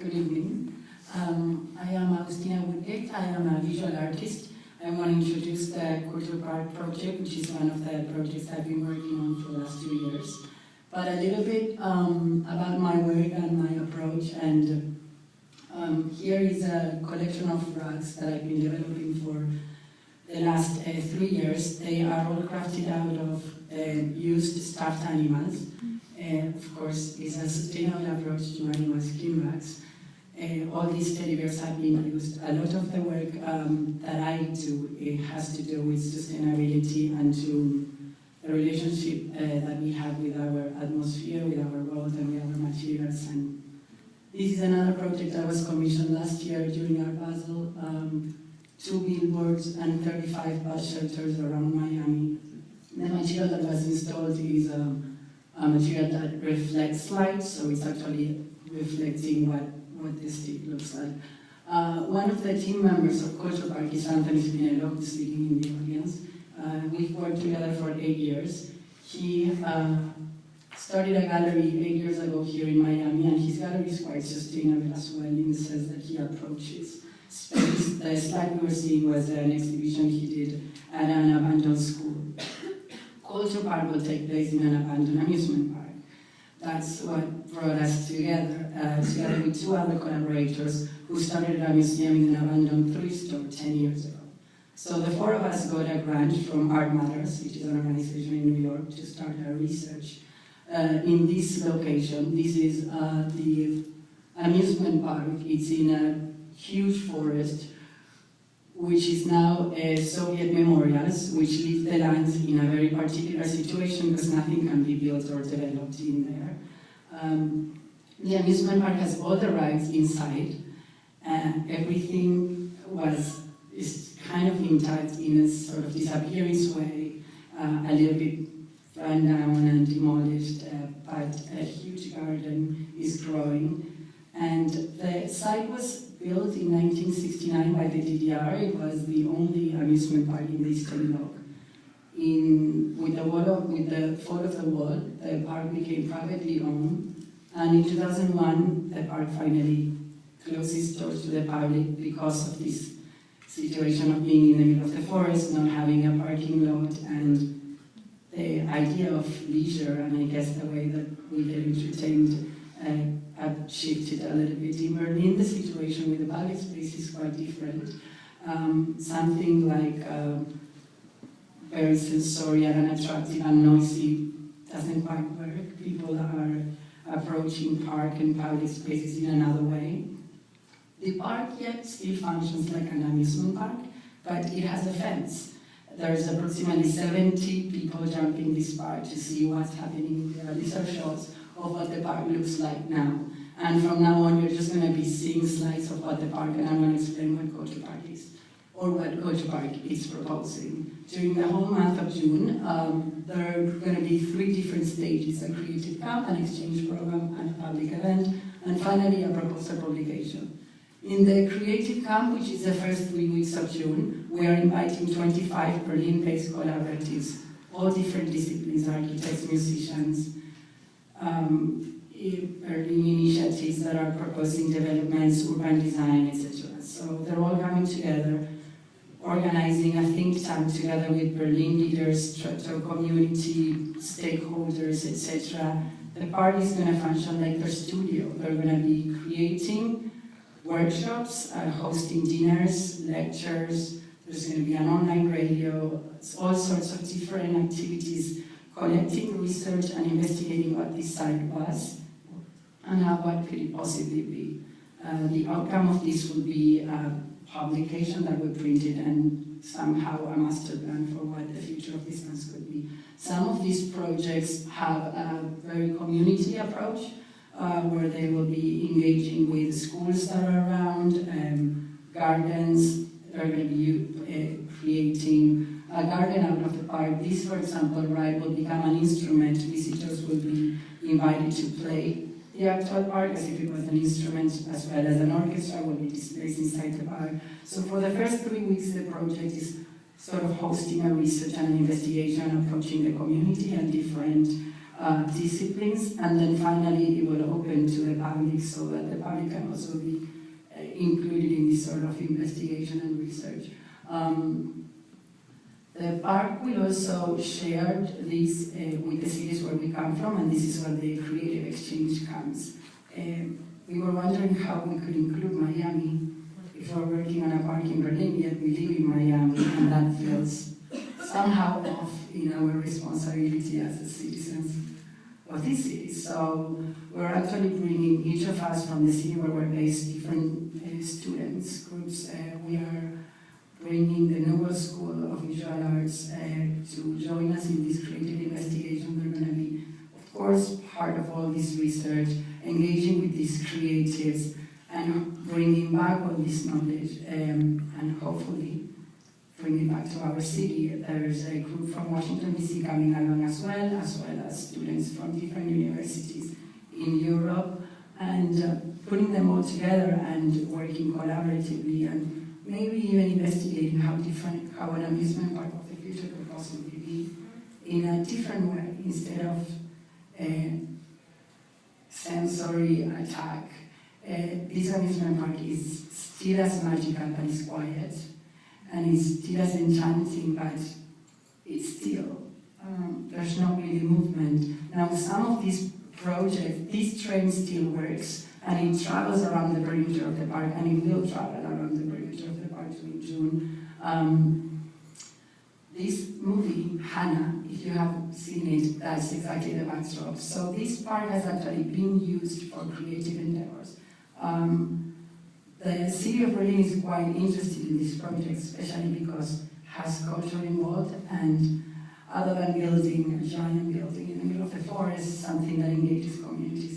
Good evening. I am Agustina Woodgate. I am a visual artist. I want to introduce the Kulturpark project, which is one of the projects I've been working on for the last 2 years. But a little bit about my work and my approach. And here is a collection of rugs that I've been developing for the last 3 years. They are all crafted out of used stuffed animals. Of course, it's a sustainable approach to animal skin rugs. All these teddy bears have been used. A lot of the work that I do has to do with sustainability and to the relationship that we have with our atmosphere, with our world, and with our materials. And this is another project that was commissioned last year during our Basel. 2 billboards and 35 bus shelters around Miami. The material that was installed is a material that reflects light, so it's actually reflecting what this stick looks like. One of the team members of Kulturpark is Anthony Spinello, who's speaking in the audience. We've worked together for 8 years. He started a gallery 8 years ago here in Miami, and his gallery is quite sustainable as well in the sense that he approaches space. The slide we were seeing was an exhibition he did at an abandoned school. Kulturpark will take place in an abandoned amusement park. That's what brought us together, together with 2 other collaborators who started a museum in an abandoned thrift store 10 years ago. So the 4 of us got a grant from Art Matters, which is an organization in New York, to start our research in this location. This is the amusement park. It's in a huge forest, which is now Soviet memorials, which leave the land in a very particular situation because nothing can be built or developed in there. The amusement park has all the rides inside, and everything is kind of intact in a sort of disappearance way, a little bit run down and demolished, but a huge garden is growing. And the site was built in 1969 by the DDR. It was the only amusement park in the Eastern Bloc. With the fall of the wall, the park became privately owned, and in 2001, the park finally closed its doors to the public because of this situation of being in the middle of the forest, not having a parking lot, and the idea of leisure, and I guess the way that we get entertained had shifted a little bit. In Berlin, the situation with the public space is quite different. Something like very sensorial and attractive and noisy doesn't quite work. People are approaching park and public spaces in another way. The park yet still functions like an amusement park, but it has a fence. There's approximately 70 people jumping this park to see what's happening there. These are shots of what the park looks like now. And from now on, you're just going to be seeing slides of what the park, and I'm going to explain what Kulturpark is, or what Kulturpark is proposing. During the whole month of June, there are going to be 3 different stages: a creative camp, an exchange program, and a public event, and finally a proposal publication. In the creative camp, which is the first 3 weeks of June, we are inviting 25 Berlin-based collaboratives, all different disciplines: architects, musicians, Berlin initiatives that are proposing developments, urban design, etc. So they're all coming together, organizing a think tank together with Berlin leaders, structural community, stakeholders, etc. The park is going to function like their studio. They're going to be creating workshops, hosting dinners, lectures. There's going to be an online radio, all sorts of different activities, collecting research and investigating what this site was and what could it possibly be. The outcome of this will be a publication that we printed and somehow a master plan for what the future of distance could be. Some of these projects have a very community approach where they will be engaging with schools that are around, gardens. They're going to be creating a garden out of the park. This, for example, right, will become an instrument. Visitors will be invited to play the actual park as if it was an instrument, as well as an orchestra will be displayed inside the park. So for the first 3 weeks, the project is sort of hosting a research and an investigation, approaching the community and different disciplines, and then finally it will open to the public public so that the public can also be included in this sort of investigation and research. The park will also share this with the cities where we come from, and this is where the creative exchange comes. We were wondering how we could include Miami if we're working on a park in Berlin, yet we live in Miami, and that feels somehow off in our responsibility as the citizens of this city. So we're actually bringing each of us from the city where we're based, different students, groups. We are bringing the Nobel School of Visual Arts to join us in this creative investigation. They're going to be, of course, part of all this research, engaging with these creatives and bringing back all this knowledge and hopefully bring it back to our city. There's a group from Washington, D.C. coming along as well as students from different universities in Europe, and putting them all together and working collaboratively and maybe even investigating how an amusement park of the future could possibly be in a different way, instead of sensory attack. This amusement park is still as magical, but it's quiet, and it's still as enchanting, but it's still, there's not really movement. Now, some of these projects, this train still works, and it travels around the perimeter of the park, and it will travel around the perimeter of the park in June. This movie, Hannah, if you have seen it, that's exactly the backdrop. So this park has actually been used for creative endeavors. The city of Berlin is quite interested in this project, especially because it has culture involved, and other than building a giant building in the middle of the forest, something that engages communities